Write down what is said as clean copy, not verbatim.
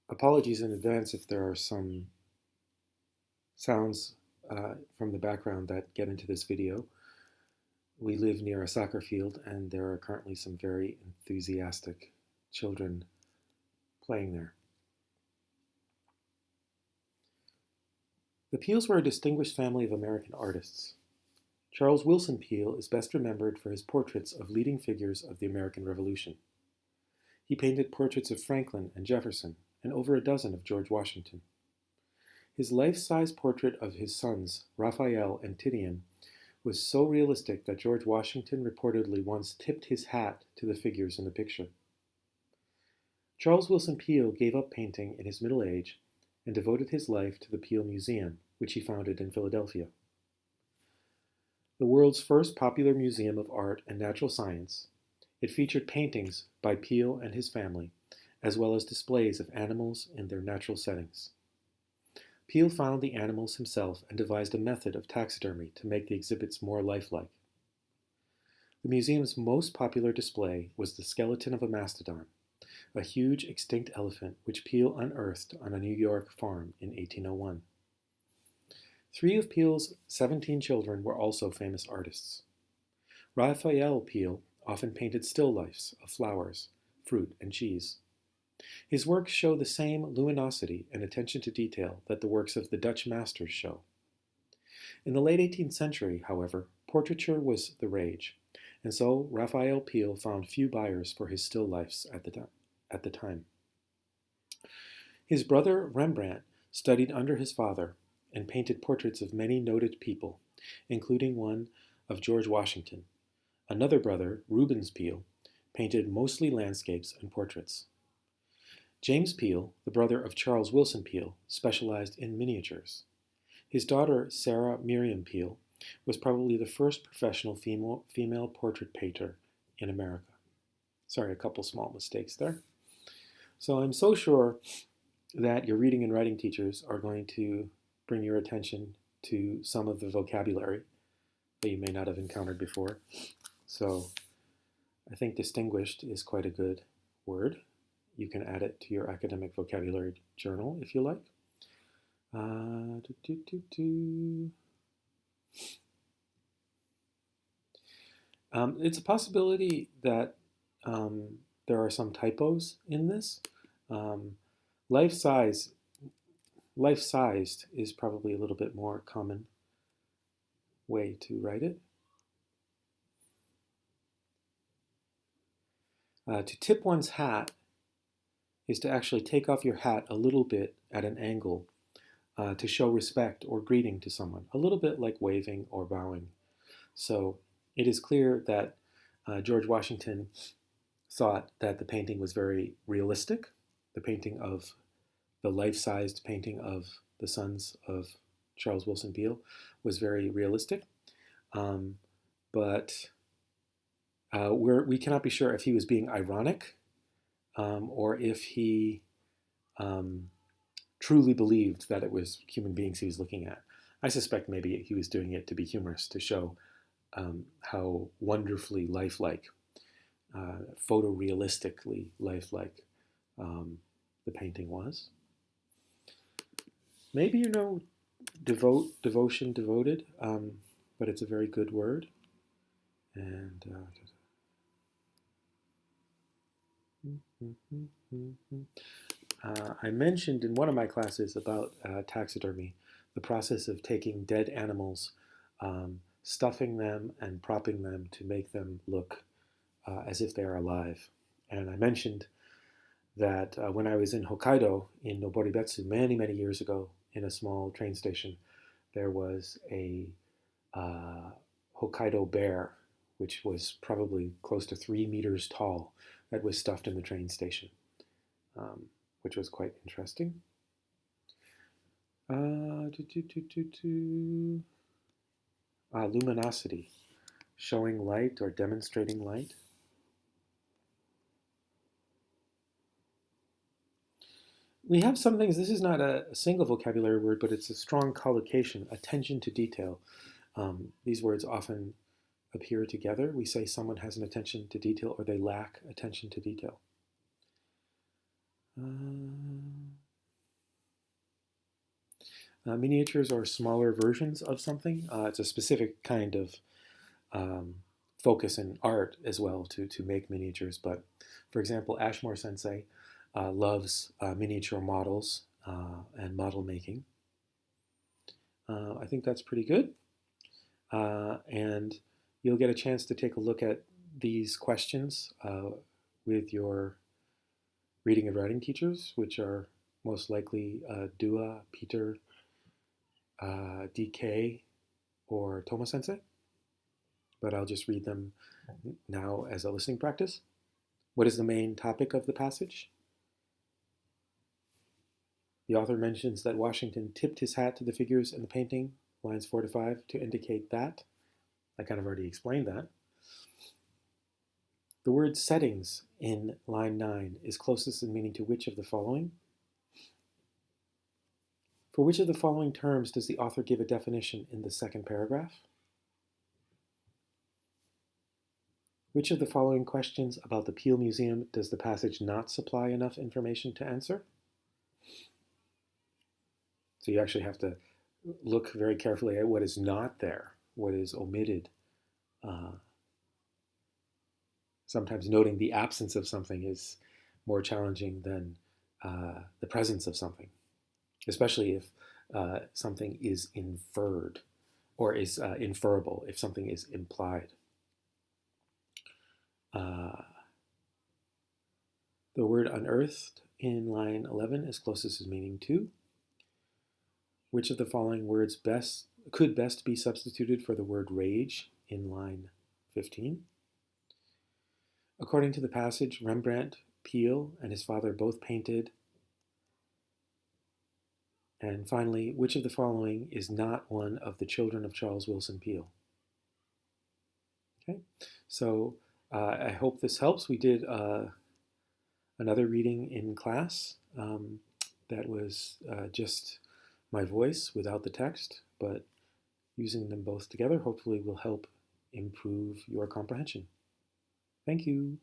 Apologies in advance if there are some sounds from the background that get into this video. We live near a soccer field and there are currently some very enthusiastic children playing there. The Peels were a distinguished family of American artists. Charles Willson Peel is best remembered for his portraits of leading figures of the American Revolution. He painted portraits of Franklin and Jefferson and over a dozen of George Washington. His life-size portrait of his sons, Raphael and Titian, was so realistic that George Washington reportedly once tipped his hat to the figures in the picture. Charles Willson Peel gave up painting in his middle age and devoted his life to the Peel Museum, which he founded in Philadelphia. The world's first popular museum of art and natural science, it featured paintings by Peel and his family, as well as displays of animals in their natural settings. Peel found the animals himself and devised a method of taxidermy to make the exhibits more lifelike. The museum's most popular display was the skeleton of a mastodon, a huge extinct elephant which Peel unearthed on a New York farm in 1801. 3 of Peel's 17 children were also famous artists. Raphael Peel often painted still lifes of flowers, fruit, and cheese. His works show the same luminosity and attention to detail that the works of the Dutch masters show. In the late 18th century, however, portraiture was the rage, and so Raphael Peel found few buyers for his still lifes at the time. His brother Rembrandt studied under his father and painted portraits of many noted people, including one of George Washington. Another brother, Rubens Peel, painted mostly landscapes and portraits. James Peel, the brother of Charles Willson Peel, specialized in miniatures. His daughter, Sarah Miriam Peel, was probably the first professional female portrait painter in America. Sorry, a couple small mistakes there. So I'm so sure that your reading and writing teachers are going to bring your attention to some of the vocabulary that you may not have encountered before. So I think distinguished is quite a good word. You can add it to your academic vocabulary journal if you like. It's a possibility that there are some typos in this. Life-sized is probably a little bit more common way to write it. To tip one's hat is to actually take off your hat a little bit at an angle to show respect or greeting to someone, a little bit like waving or bowing. So it is clear that George Washington thought that the painting was very realistic. The painting of the life-sized painting of the sons of Charles Willson Peel was very realistic. But we cannot be sure if he was being ironic or if he truly believed that it was human beings he was looking at. I suspect maybe he was doing it to be humorous, to show how wonderfully lifelike, photorealistically lifelike the painting was. Maybe you know devotion, devoted, but it's a very good word. And I mentioned in one of my classes about taxidermy, the process of taking dead animals, stuffing them and propping them to make them look as if they are alive. And I mentioned that when I was in Hokkaido, in Noboribetsu, many, many years ago, in a small train station, there was a Hokkaido bear, which was probably close to 3 meters tall, that was stuffed in the train station, which was quite interesting. Luminosity, showing light or demonstrating light. We have some things, this is not a single vocabulary word, but it's a strong collocation, attention to detail. These words often appear together. We say someone has an attention to detail or they lack attention to detail. Miniatures are smaller versions of something. It's a specific kind of focus in art as well to make miniatures. But for example, Ashmore Sensei loves miniature models and model making. I think that's pretty good. And you'll get a chance to take a look at these questions with your reading and writing teachers, which are most likely Dua, Peter, DK, or Toma Sensei. But I'll just read them now as a listening practice. What is the main topic of the passage? The author mentions that Washington tipped his hat to the figures in the painting, lines 4 to 5, to indicate that. I kind of already explained that. The word settings in line 9 is closest in meaning to which of the following? For which of the following terms does the author give a definition in the second paragraph? Which of the following questions about the Peel Museum does the passage not supply enough information to answer? So you actually have to look very carefully at what is not there, what is omitted. Sometimes noting the absence of something is more challenging than the presence of something, especially if something is inferred or is inferable, if something is implied. The word unearthed in line 11 is closest in meaning to. Which of the following words could best be substituted for the word rage in line 15? According to the passage, Rembrandt, Peale, and his father both painted. And finally, which of the following is not one of the children of Charles Willson Peale? Okay, so I hope this helps. We did another reading in class that was just my voice without the text, but using them both together hopefully will help improve your comprehension. Thank you.